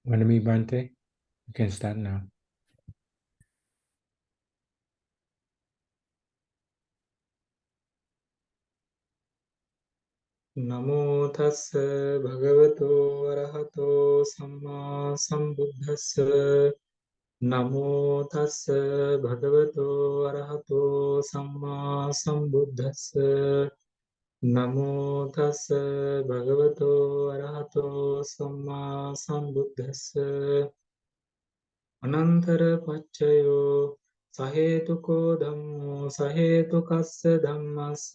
Wannabe Bante, you can start now. නමෝ තස්ස භගවතෝ අරහතෝ සම්මා සම්බුද්දස්ස නමෝ තස්ස භගවතෝ අරහතෝ සම්මා සම්බුද්දස්ස නමෝ තස්ස භගවතෝ අරහතෝ සම්මා සම්බුද්දස්ස අනන්තර පච්චයෝ සහේතුකෝ ධම්මෝ සහේතුකස්ස ධම්මස්ස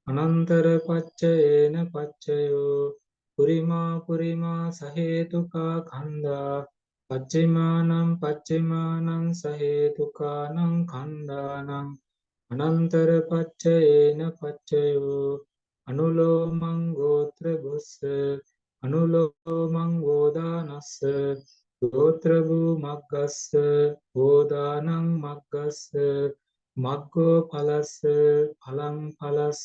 අනන්තර පච්චයේන පච්චයෝ පුරිමා සහේතුකා කන්දා පච්චිමානං සහේතුකානං කන්දානං අනන්තර පච්චයේන පච්චයෝ අනුලෝමං ගෝත්‍ර බුස්ස අනුලෝමං ගෝදානස්ස ගෝත්‍ර වූ මග්ගස්ස ගෝදානං මග්ගස්ස මග්ගෝ ඵලස්ස ඵලං ඵලස්ස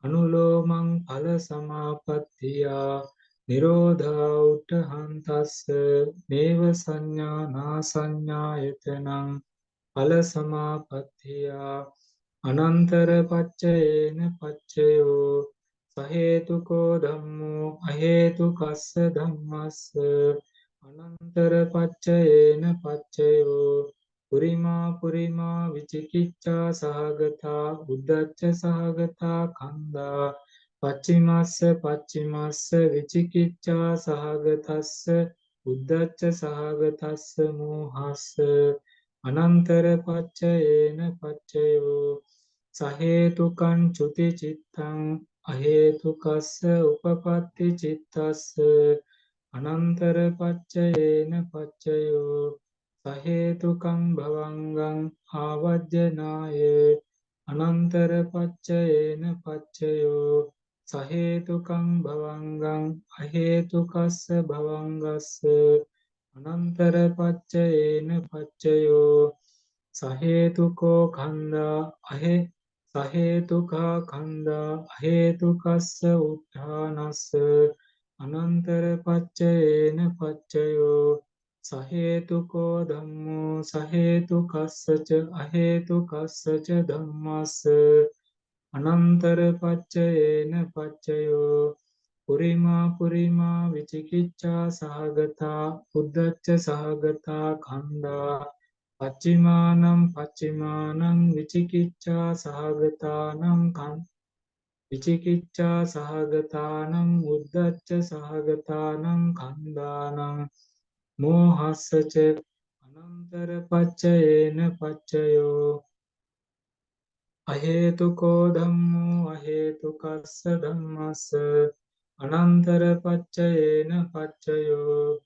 අනුලෝමං ඵල සමාපත්තියා නිරෝධා උට්ඨහන්තස්ස නේව සංඥා නා සංඥායතනං ඵල සමාපත්තියා අනන්තර පච්චයේන පච්චයෝ සහේතුකෝ ධම්මෝ අහේතුකස්ස ධම්මස්ස අනන්තර පච්චයේන පච්චයෝ පුරිමා විචිකිච්ඡා සහගතා උද්ධච්ච සහගතා කන්දා පච්චිමස්ස විචිකිච්ඡා සහගතස්ස උද්ධච්ච සහගතස්ස මෝහස්ස අනන්තර පච්චයේන පච්චයෝ සහේතුකං චුති චිත්තං අහේතුකස්ස උපපත්ති චිත්තස්ස අනන්තර පච්චයේන පච්චයෝ සහේතුකං භවංගං ආවජ්ජනාය අනන්තර පච්චයේන පච්චයෝ සහේතුකං භවංගං අහේතුකස්ස භවංගස්ස අනන්තර පච්චයේන පච්චයෝ සහේතුකෝ කන්දා සහේතුකා කන්දා අහේතුකස්ස උත්ථානස්ස අනන්තර පච්චයේන පච්චයෝ සහේතුකෝ ධම්මෝ සහේතුකස්සච අහේතුකස්සච ධම්මස්ස අනන්තර පච්චයේන පච්චයෝ පුරිමා විචිකිච්ඡා සහගතා උද්ධච්ච සහගතා කන්දා පච්චිමානං විචිකිච්ඡා සහගතානං විචිකිච්ඡා සහගතානං උද්ධච්ච සහගතානං කන්දානං මෝහස්සච අනන්තර පච්චයේන පච්චයෝ අහේතුකෝ ධම්මෝ අහේතුකස්ස ධම්මස්ස අනන්තර පච්චයේන පච්චයෝ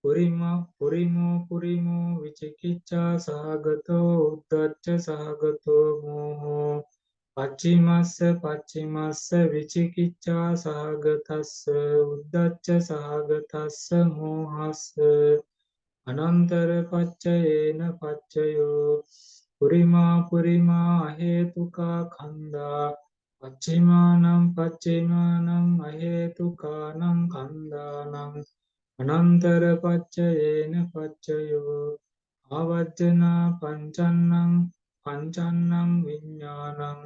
පුරිමෝ විචිකිච්ඡා සහගතෝ උද්ධච්ච සහගතෝ මෝහෝ පච්චිමස්ස විචිකිච්ඡා සහගතස්ස උද්ධච්ච සහගතස්ස මෝහස්ස අනන්තර පච්චයේන පච්චයෝ පුරිමා අහේතුකා කන්දා පච්චිමානං අහේතුකානං කන්දානං අනන්තර පච්චයේන පච්චයෝ ආවජ්ජනා පංචන්නං විඤ්ඤාණං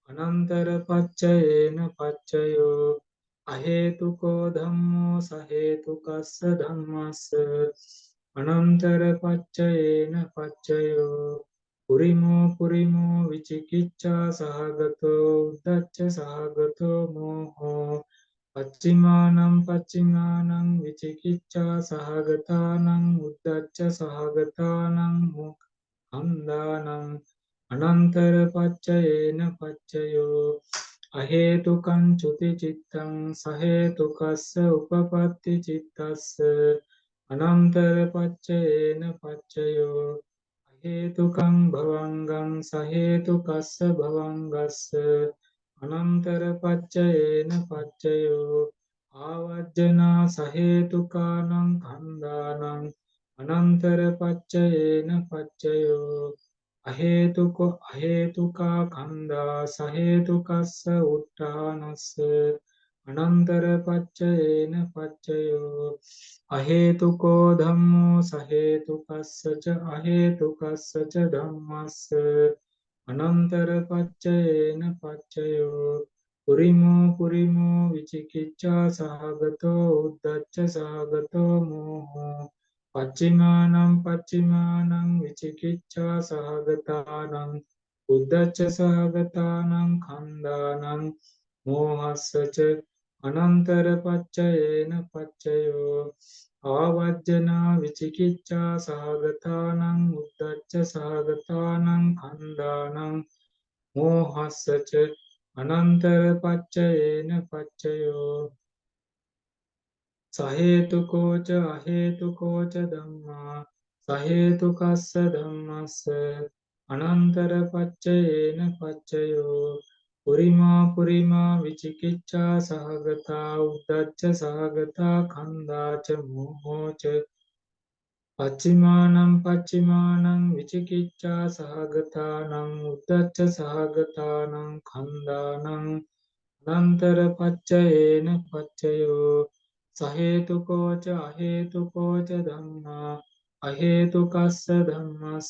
අනන්තර පච්චයේන පච්චයෝ අහේතුකෝ ධම්මෝ සහේතුකස්ස ධම්මස්ස අනන්තර පච්චයේන පච්චයෝ පුරිමෝ විචිකිච්ඡා සහගතෝ උද්ධච්ච සහගතෝ මෝහෝ පච්චිමානං විචිකිච්ඡා සහගතානං උද්ධච්ච සහගතානං කන්දානං අනන්තර පච්චයේන පච්චයෝ අහේතුකං චුති චිත්තං සහේතුකස්ස උපපත්ති චිත්තස්ස අනන්තර පච්චයේන පච්චයෝ අහේතුකං භවංගං සහේතුකස්ස භවංගස්ස අනන්තර පච්චයේන පච්චයෝ ආවජ්ජනා සහේතුකානං කන්දානං අනන්තර පච්චයේන පච්චයෝ අහේතුකා කන්දා සහේතුකස්ස උට්ඨානස්ස අනන්තර පච්චයේන පච්චයෝ අහේතුකෝ ධම්මෝ සහේතුකස්සච අහේතුකස්සච ධම්මස්ස අනන්තර පච්චයේන පච්චයෝ පුරිමෝ පුරිමෝ විචිකිච්ඡා සහගතෝ උද්ධච්ච සහගතෝ මෝහෝ පච්චිමානං පච්චිමානං විචිකිච්ඡා සහගතානං උද්ධච්ච සහගතානං කන්දානං මෝහස්සච අනන්තර පච්චයේන පච්චයෝ ආවජ්ජනා විචිකිච්ඡා සහගතානං උද්ධච්ච සහගතානං කන්දානං මෝහස්සච අනන්තර පච්චයේන පච්චයෝ සහේතුකෝච අහේතුකෝච ධම්මා සහේතුකස්ස ධම්මස්ස අනන්තර පච්චයේන පච්චයෝ පුරිමා පුරිමා විචිකිච්ඡා සහගතා උද්ධච්ච සහගතා කන්දාච මෝහෝච පච්චිමානං පච්චිමානං විචිකිච්ඡා සහගතානං උද්ධච්ච සහගතානං කන්දානං අනන්තර පච්චයේන පච්චයෝ සහේතුකෝච අහේතුකෝච ධම්මා අහේතුකස්ස ධම්මස්ස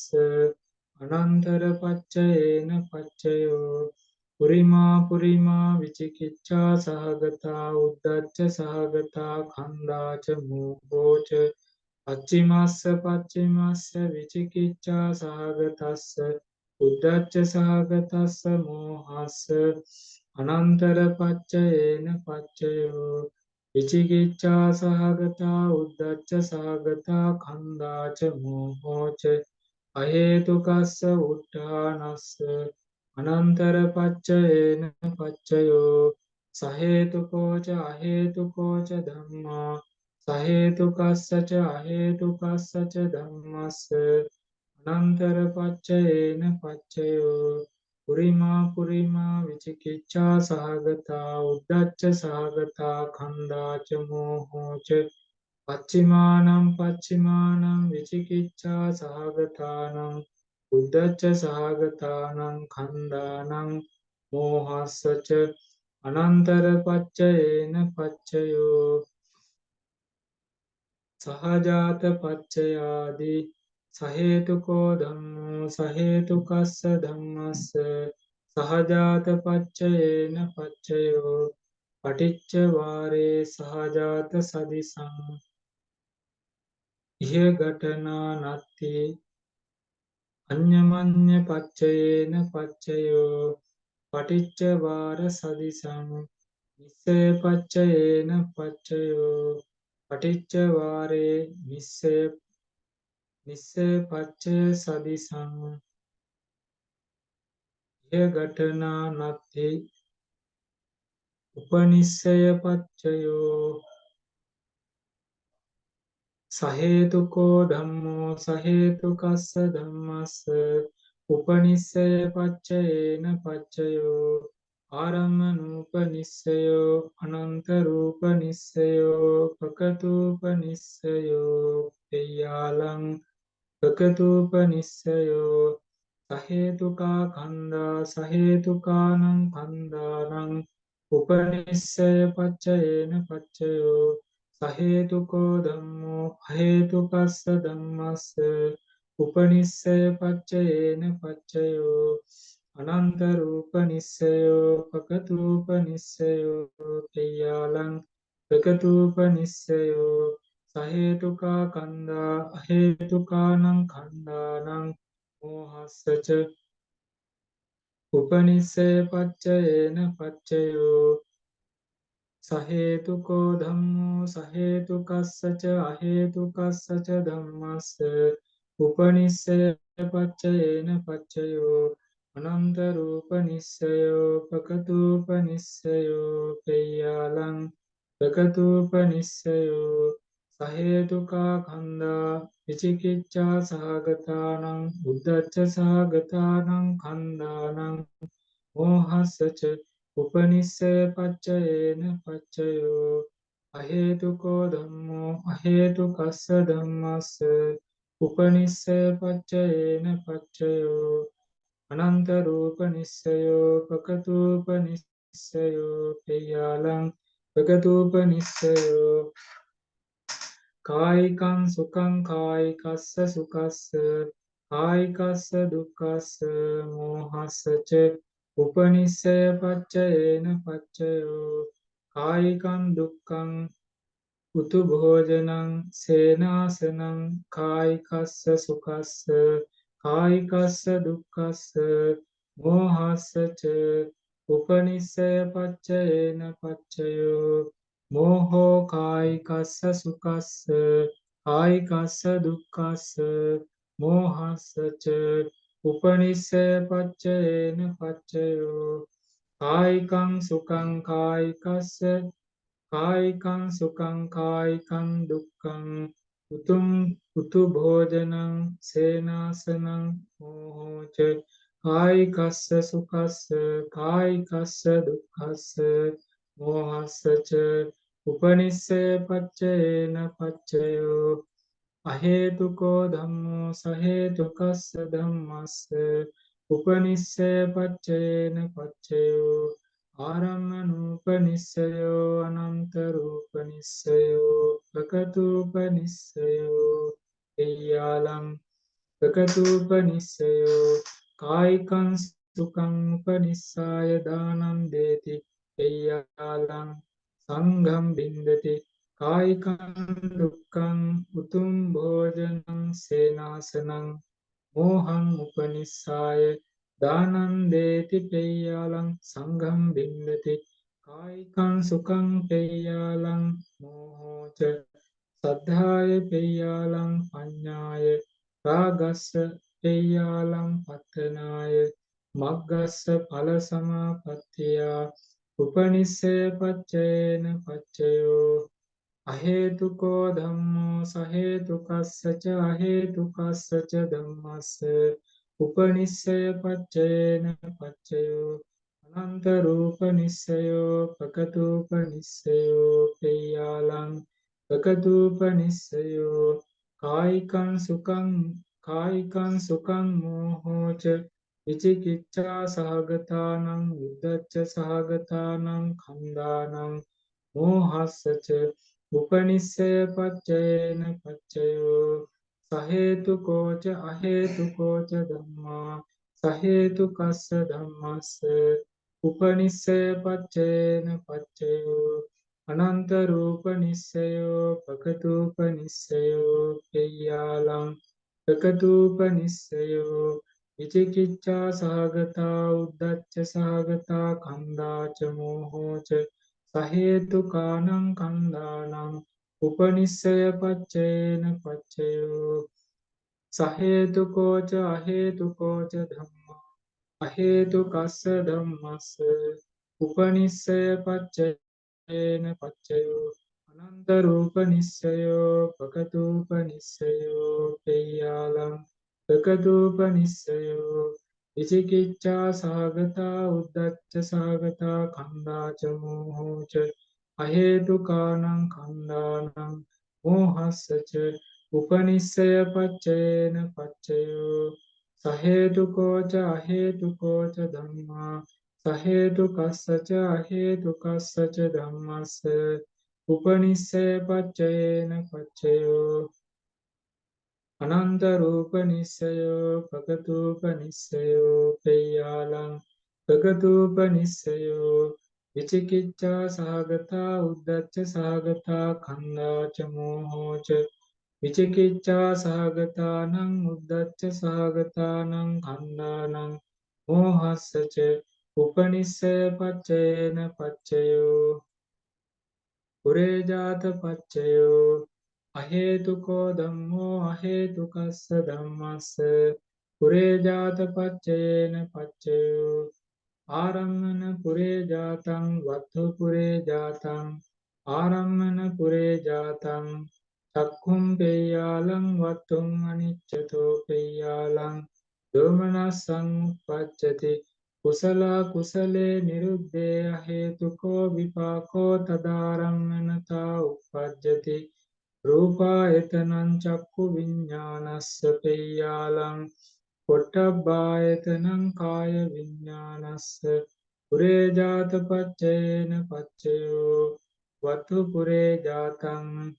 අනන්තර පච්චයේන පච්චයෝ පුරිමා පුරිමා විචිකිච්ඡා සහගතා උද්ධච්ච සහගතා කන්දාච මෝහෝච පච්චිමස්ස පච්චිමස්ස විචිකිච්ඡා සහගතස්ස උද්ධච්ච සහගතස්ස මෝහස්ස අනන්තර පච්චයේන පච්චයෝ විචිකිච්ඡා සහගතා උද්ධච්ච සහගතා කන්දාච මෝහෝච අහේතුකස්ස උට්ඨානස්ස අනන්තර පච්චයේන පච්චයෝ සහේතුකෝච අහේතුකෝච ධම්මා සහේතුකස්සච අහේතුකස්සච ධම්මස්ස අනන්තර පච්චයේන පච්චයෝ පුරිමා පුරිමා විචිකිච්ඡා සහගතා උද්ධච්ච සහගතා කන්දාච මෝහෝච පච්චිමානං පච්චිමානං විචිකිච්ඡා සහගතානං උද්ධච්ච සහගතානං කන්දානං මෝහස්සච අනන්තර පච්චයේන පච්චයෝ සහජාත පච්චයාදී සහේතුකෝ ධම්මෝ සහේතුකස්ස ධම්මස්ස සහජාත පච්චයේන පච්චයෝ පටිච්ච වාරේ සහජාත සදිසං ඉහ ඝටනා නත්ති අඤ්ඤමඤ්ඤ පච්චයේන පච්චයෝ පටිච්ච වාර සදිසං නිස්සේ පච්චයේන පච්චයෝ පටිච්ච වාරේ නිස්සේ පච්චය සදිසං ඉහ ඝටනා නත්ති උපනිස්සය පච්චයෝ සහේතුකෝ ධම්මෝ සහේතුකස්ස ධම්මස්ස උපනිස්සය පච්චයේන පච්චයෝ ආරම්මනූපනිස්සයෝ අනන්තරූපනිස්සයෝ පකතූපනිස්සයෝ පෙය්‍යාලං පකතූපනිස්සයෝ සහේතුකා කන්දා සහේතුකානං කන්දානං උපනිස්සය පච්චයේන පච්චයෝ සහේතුකෝ ධම්මෝ අහේතුකස්ස ධම්මස්ස උපනිස්සය පච්චයේන පච්චයෝ අනන්තරූපනිස්සයෝ පකතූපනිස්සයෝ පෙය්‍යාලං පකතූපනිස්සයෝ සහේතුකා කන්දා අහේතුකානං කන්දානං මෝහස්සච උපනිස්සය පච්චයේන පච්චයෝ සහේතුකෝ ධම්මෝ සහේතුකස්සච අහේතුකස්සච ධම්මස්ස උපනිස්සය පච්චයේන පච්චයෝ අනන්තරූපනිස්සයෝ පකතූපනිස්සයෝ පෙය්‍යාලං පකතූපනිස්සයෝ සහේතුකා කන්දා විචිකිච්ඡා සහගතානං උද්ධච්ච සහගතානං කන්දානං මෝහස්සච උපනිස්සය පච්චයේන පච්චයෝ අහේතුකෝ ධම්මෝ අහේතුකස්ස ධම්මස්ස උපනිස්සය පච්චයේන පච්චයෝ අනන්තරූපනිස්සයෝ පකතූපනිස්සයෝ පෙය්‍යාලං පකතූපනිස්සයෝ කායිකං සුඛං කායිකස්ස සුඛස්ස කායිකස්ස දුක්ඛස්ස මෝහස්සච උපනිස්සය පච්චයේන පච්චයෝ කායිකං දුක්ඛං උතු භෝජනං සේනාසනං කායිකස්ස සුඛස්ස කායිකස්ස දුක්ඛස්ස මෝහස්සච උපනිස්සය පච්චයේන පච්චයෝ මෝහෝ කායිකස්ස සුඛස්ස කායිකස්ස දුක්ඛස්ස මෝහස්සච උපනිස්සය පච්චයේන පච්චයෝ කායිකං සුඛං කායිකස්ස කායිකං සුඛං කායිකං දුක්ඛං උතු භෝජනං සේනාසනං මෝහෝච කායිකස්ස සුඛස්ස කායිකස්ස දුක්ඛස්ස මෝහස්සච උපනිස්සය පච්චයේන පච්චයෝ අහේතුකෝ ධම්මෝ සහේතුකස්ස ධම්මස්ස උපනිස්සය පච්චයේන පච්චයෝ ආරම්මනූපනිස්සයෝ අනන්තරූපනිස්සයෝ ප්‍රකතූපනිස්සයෝ එය්‍යාලං ප්‍රකතූපනිස්සයෝ කායිකං සුඛං උපනිස්සාය දානං දේති එය්‍යාලං සංඝං බින්දති කායිකං දුක්ඛං උතුම් භෝජනං සේනාසනං මෝහං උපනිස්සාය දානං දේති පෙය්‍යාලං සංඝං බින්දති කායිකං සුඛං පෙය්‍යාලං මෝහෝච සද්ධාය පෙය්‍යාලං පඤ්ඤාය රාගස්ස පෙය්‍යාලං පත්තනාය මග්ගස්ස ඵල සමාපත්තියා උපනිස්සය පච්චයේන පච්චයෝ අහේතුකෝ ධම්මෝ සහේතුකස්සච අහේතුකස්සච ධම්මස්ස උපනිස්සය පච්චයේන පච්චයෝ අනන්තරූපනිස්සයෝ ප්‍රකතූපනිස්සයෝ පෙය්‍යාලං ප්‍රකතූපනිස්සයෝ කායිකං සුඛං මෝහෝච විචිකිච්ඡා සහගතානං උද්ධච්ච සහගතානං කන්දානං මෝහස්සච උපනිස්සය පච්චයේන පච්චයෝ සහේතුකෝච අහේතුකෝච ධම්මා සහේතුකස්ස ධම්මස්ස උපනිස්සය පච්චයේන පච්චයෝ අනන්තරූපනිස්සයෝ ප්‍රකතූපනිස්සයෝ පෙය්‍යාලං ප්‍රකතූපනිස්සයෝ විචිකිච්ඡා සහගතා උද්ධච්ච සහගතා කන්දාච මෝහෝච සහේතුකානං කන්දානං උපනිස්සය පච්චයේන පච්චයෝ සහේතුකෝච අහේතුකෝච ධම්මා අහේතුකස්ස ධම්මස්ස උපනිස්සය පච්චයේන පච්චයෝ අනන්තරූපනිස්සයෝ ප්‍රකතූපනිස්සයෝ පෙය්‍යාලං ප්‍රකතූපනිස්සයෝ විචිකිච්ඡා සහගතා උද්ධච්ච සහගතා කන්දාච මෝහෝච අහේතුකානං කන්දානං මෝහස්සච උපනිස්සය පච්චයේන පච්චයෝ සහේතුකෝච අහේතුකෝච ධම්මා සහේතුකස්සච අහේතුකස්සච ධම්මස්ස උපනිස්සය පච්චයේන පච්චයෝ අනන්තරූපනිස්සයෝ ප්‍රකතූපනිස්සයෝ පෙය්‍යාලං ප්‍රකතූපනිස්සයෝ විචිකිච්ඡා සහගතා උද්ධච්ච සහගතා කන්දාච මෝහෝච විචිකිච්ඡා සහගතානං උද්ධච්ච සහගතානං කන්දානං මෝහස්සච උපනිස්සය පච්චයේන පච්චයෝ පුරේජාත පච්චයෝ අහේතුකෝ ධම්මෝ අහේතුකස්ස ධම්මස්ස පුරේජාත පච්චයේන පච්චයෝ ආරම්මන පුරේජාතං වත්ථු පුරේජාතං ආරම්මන පුරේජාතං චක්ඛුම් පෙය්‍යාලං වත්තුං අනිච්චතෝ පෙය්‍යාලං දෝමනස්සං උප්පච්චති කුසල කුසලේ නිරුද්ධේ අහේතුකෝ විපාකෝ තදාරම්මනතා උප්පජ්ජති රූපායතනං චක්ඛු විඤ්ඤාණස්ස පෙය්‍යාලං පොට්ටබ්බායතනං කාය විඤ්ඤාණස්ස පුරේජාත පච්චයේන පච්චයෝ වතු පුරේජාතං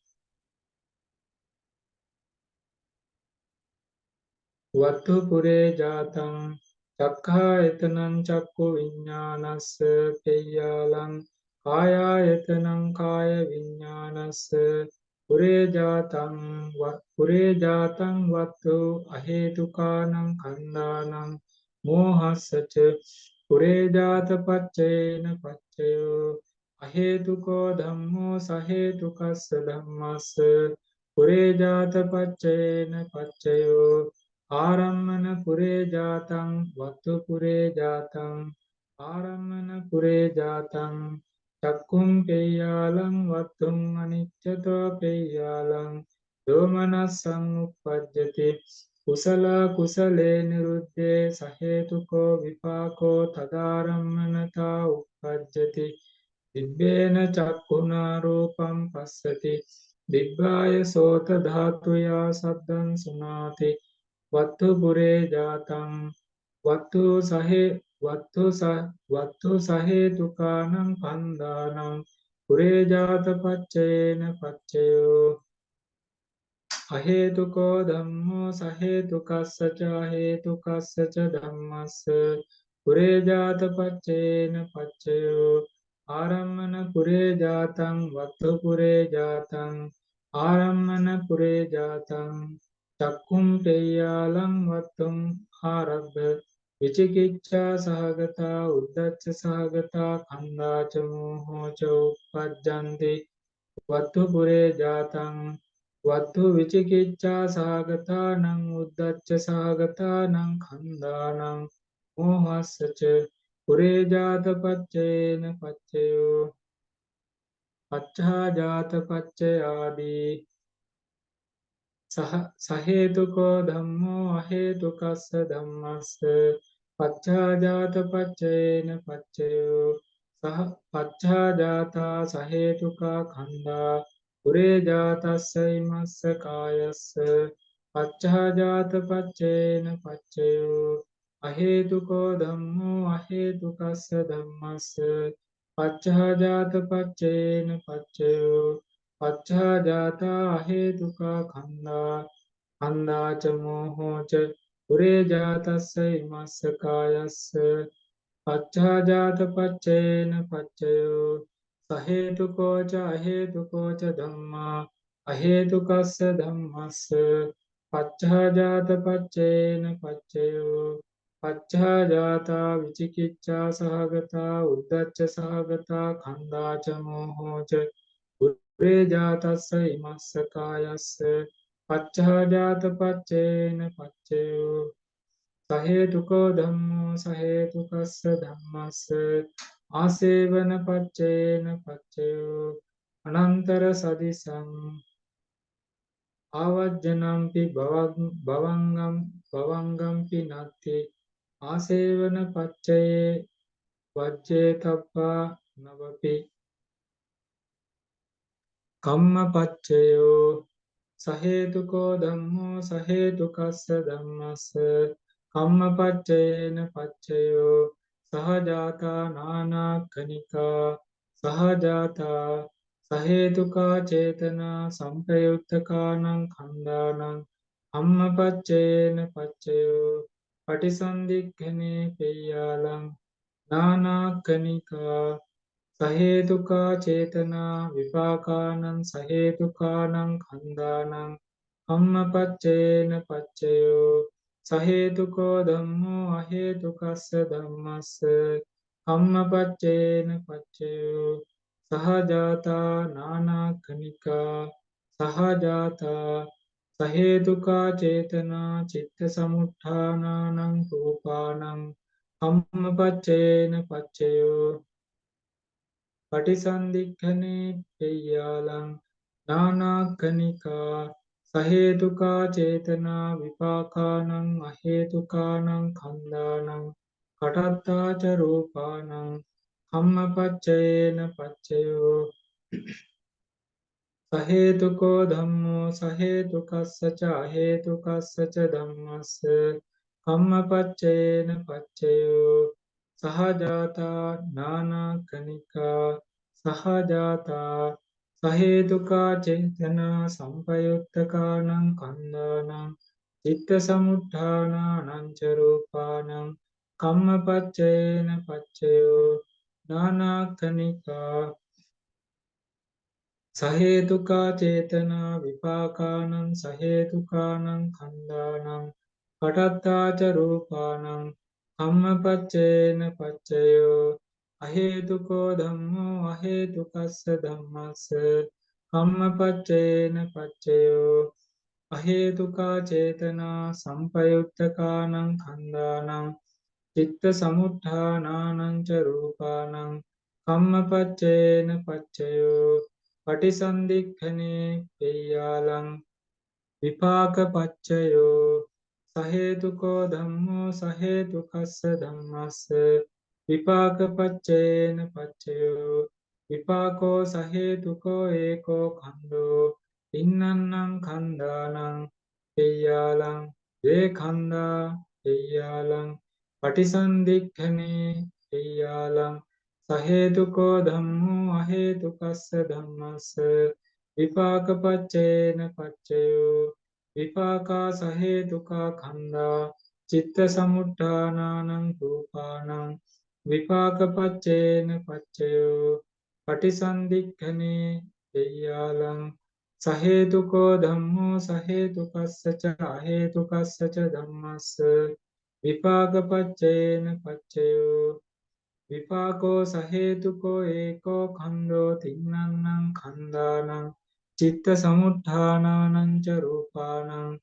වත්තු පුරේ ජාතං චක්ඛායතනං චක්ඛු විඤ්ඤාණස්ස පෙය්‍යාලං කායායතනං කාය විඤ්ඤාණස්ස පුරේ ජාතං වත්තු අහේතුකානං කන්දානං මෝහස්සච පුරේ ජාත පච්චේන පච්චයෝ අහේතුකෝ ධම්මෝ සහේතුකස්ස ධම්මස්ස පුරේ ජාත පච්චේන පච්චයෝ ආරම්මන පුරේ ජාතං වත්තු පුරේ ජාතං ආරම්මන පුරේ ජාතං චක්කුම් පෙය්‍යාලං වත්තුං අනිච්චතෝ පෙය්‍යාලං දෝමනස්සං උප්පජ්ජති කුසල කුසලේ නිරුද්ධේ සහේතුකෝ විපාකෝ තදාරම්මනතා උප්පජ්ජති දිබ්බේන චක්ඛුනා රූපං පස්සති දිබ්බාය සෝත ධාතුයා සද්දං සුනාති වත්තු පුරේ ජාතං වත්තු සහේ වත්තු සහේතුකානං කන්දානං පුරේ ජාත පච්චේන පච්චයෝ අහේතුකෝ ධම්මෝ සහේතුකස්සච අහේතුකස්සච ධම්මස්ස පුරේ ජාත පච්චේන පච්චයෝ ආරම්මන පුරේ ජාතං වත්තු පුරේ ජාතං ආරම්මන පුරේ ජාතං චක්කුම් පෙය්‍යාලං වත්තුං ආරබ්බ විචිකිච්ඡා සහගතා උද්ධච්ච සහගතා කන්දාච මෝහෝච උප්පජ්ජන්ති වත්තු පුරේ ජාතං වත්තු විචිකිච්ඡා සහගතා නං උද්ධච්ච සහගතා නං කන්දානං මෝහස්සච පුරේ ජාත පච්චේන පච්චයෝ පච්චා ජාත පච්චයාදී සහේතුකෝ ධම්මෝ අහේතුකස්ස ධම්මස්ස පච්චා ජාත පච්චේන පච්චයෝ සහ පච්චා ජාතා සහේතුකා කන්දා පුරේ ජාතස්සයි මස්ස කායස්ස පච්චා ජාත පච්චේන පච්චයෝ අහේතුකෝ ධම්මෝ අහේතුකස්ස ධම්මස්ස පච්චා ජාත පච්චේන පච්චයෝ පච්චා ජාතා අහේතුකා කන්දා කන්දාච මෝහෝච පුරේ ජාතස්ස ඉමස්ස කායස්ස පච්චා ජාත පච්චේන පච්චයෝ සහේතුකෝච අහේතුකෝච ධම්මා අහේතුකස්ස ධම්මස්ස පච්චා ජාත පච්චේන පච්චයෝ පච්චා ජාතා විචිකිච්ඡා සහගතා උද්ධච්ච සහගතා කන්දාච මෝහෝච පුරේ ජාතස්ස ඉමස්ස කායස්ස පච්චා ජාත පච්චේන පච්චයෝ සහේතුකෝ ධම්මෝ සහේතුකස්ස ධම්මස්ස ආසේවන පච්චේන පච්චයෝ අනන්තර සදිසං ආවජ්ජනම්පි භවංගම්පි නත්ති ආසේවන පච්චයේ වජ්ජේතප්පා නවපි කම්මපච්චයෝ සහේතුකෝ ධම්මෝ සහේතුකස්ස ධම්මස්ස කම්මපච්චයේන පච්චයෝ සහජාතා නානාකනිකා සහජාතා සහේතුකා චේතනා සම්පයුත්තකානං කන්දානං කම්මපච්චයේන පච්චයෝ පටිසන්ධික්ඛනේ පෙය්‍යාලං නානාකනිකා සහේතුකා චේතනා විපාකානං සහේතුකානං කන්දානං කම්මපච්චේන පච්චයෝ සහේතුකෝ ධම්මෝ අහේතුකස්ස ධම්මස්ස කම්මපච්චේන පච්චයෝ සහජාතා නානාකනිකා සහජාතා සහේතුකා චේතනා චිත්ත සමුත්ථානානං රූපානං කම්මපච්චේන පච්චයෝ පටිසන්ධික්ඛනේ පෙය්‍යාලං නානාකනිකා සහේතුකා චේතනා විපාකානං අහේතුකානං කන්දානං කටත්තාච රූපානං කම්මපච්චයේන පච්චයෝ සහේතුකෝ ධම්මෝ සහේතුකස්සච අහේතුකස්සච ධම්මස්ස කම්මපච්චයේන පච්චයෝ සහජාතා නානාකනිකා සහජාතා සහේතුකා චේතනා සම්පයුත්තකානං කන්දානං චිත්ත සමුත්ථානානං ච රූපානං කම්මපච්චේන පච්චයෝ නානාකනිකා සහේතුකා චේතනා විපාකානං සහේතුකානං කන්දානං පටත්තාච රූපානං කම්මපච්චේන පච්චයෝ අහේතුකෝ ධම්මෝ අහේතුකස්ස ධම්මස්ස කම්මපච්චේන පච්චයෝ අහේතුකා චේතනා සම්පයුත්තකානං කන්දානං චිත්ත සමුත්ථානානං ච රූපානං කම්මපච්චේන පච්චයෝ පටිසන්ධික්ඛනේ පෙය්‍යාලං විපාකපච්චයෝ සහේතුකෝ ධම්මෝ සහේතුකස්ස ධම්මස්ස විපාකපච්චේන පච්චයෝ විපාකෝ සහේතුකෝ ඒකෝ කන්දෝ ඉන්නන්නං කන්දානං පෙය්‍යාලං වේ කන්දා පෙය්‍යාලං පටිසන්ධික්ඛනේ පෙය්‍යාලං සහේතුකෝ ධම්මෝ අහේතුකස්ස ධම්මස්ස විපාකපච්චේන පච්චයෝ විපාකා සහේතුකා කන්දා චිත්ත සමුත්ථානානං රූපානං විපාකපච්චේන පච්චයෝ පටිසන්ධික්ඛනේ පෙය්‍යාලං සහේතුකෝ ධම්මෝ සහේතුකස්ස ච අහේතුකස්ස ච ධම්මස්ස විපාකපච්චේන පච්චයෝ විපාකෝ සහේතුකෝ ඒකෝ කන්දෝ තින්නන්නං කන්දානං චිත්ත සමුත්ථානානං ච රූපානං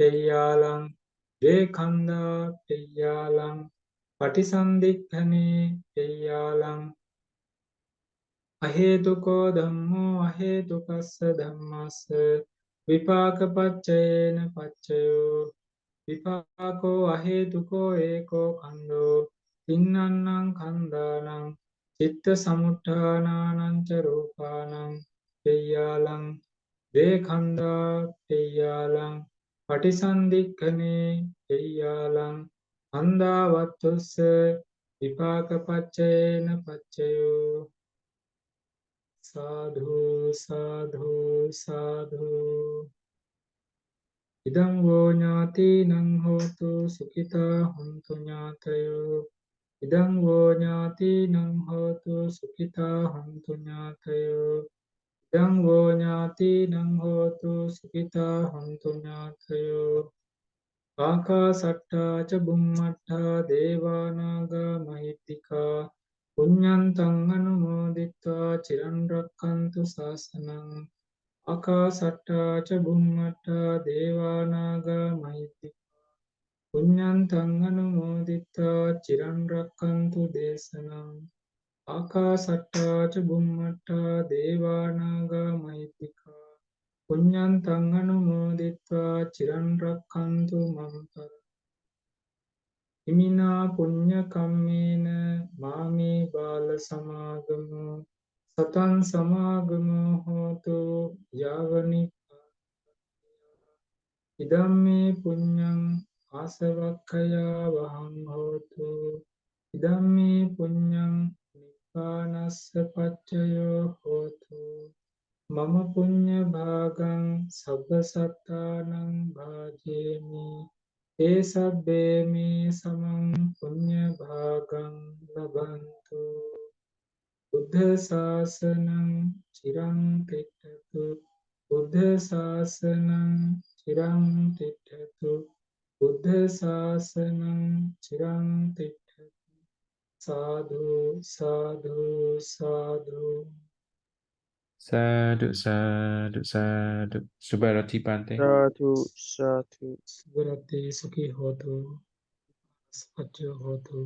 පෙය්‍යාලං වේ කන්දා පෙය්‍යාලං පටිසන්ධික්ඛනේ පෙය්‍යාලං අහේතුකෝ ධම්මෝ අහේතුකස්ස ධම්මස්ස විපාකපච්චේන පච්චයෝ විපාකෝ අහේතුකෝ ඒකෝ කන්දෝ තින්නන්නං කන්දානං චිත්ත සමුත්ථානානං ච රූපානං පෙය්‍යාලං වේ කන්දා පෙය්‍යාලං පටිසන්ධික්ඛනේ පෙය්‍යාලං කන්දාවත්තුස්ස විපාකපච්චේන පච්චයෝ සාධු සාධු සාධු ඉදං වෝ ඥාතිනං හෝතු සුඛිතා හොන්තු ඥාතයෝ ඉදං වෝ ඥාතිනං හෝතු සුඛිතා හොන්තු ඥාතයෝ ඉදං වෝ ඥාතිනං හෝතු සුඛිතා හොන්තු ඥාතයෝ ආකාසට්ටා ච බුම්මට්ටා දේවානාගා මහිත්‍තිකා පුඤ්ඤන්තං අනුමෝදිත්වා චිරන් රක්ඛන්තු ශාසනං ආකාසට්ටා ච බුම්මට්ටා දේවානාගා මහිත්‍තිකා පුඤ්ඤන්තං අනුමෝදිත්වා චිරන් රක්ඛන්තු දේශනං ආකාසට්ටා ච බුම්මට්ටා දේවානාගා මහිත්‍තිකා පුඤ්ඤන්තං අනුමෝදිත්වා චිරන් රක්ඛන්තු මම් පරං ඉමිනා පුඤ්ඤ කම්මේන මාමේ බාල සමාගමෝ සතං සමාගමෝ හෝතු යාවනිප්පා ඉදම්මේ පුඤ්ඤං ආසවක්ඛයා වහං හෝතු ඉදම්මේ පුඤ්ඤං නිපානස්ස පච්චයෝ හෝතු මම පුඤ්ඤ භාගං සබ්බ සත්තානං භාජේමි ඒ සබ්බේ මේ සමං පුඤ්ඤ භාගං ලබන්තු බුද්ධ ශාසනං චිරං තිට්ඨතු බුද්ධ ශාසනං චිරං තිට්ඨතු බුද්ධ ශාසනං චිරං තිට්ඨතු සාදු සාදු සාදු Sadhu, sadhu, sadhu. Subharati Bante. Sadhu, sadhu. සුභරත්ති සුඛී හෝතු සපච්චය හෝතු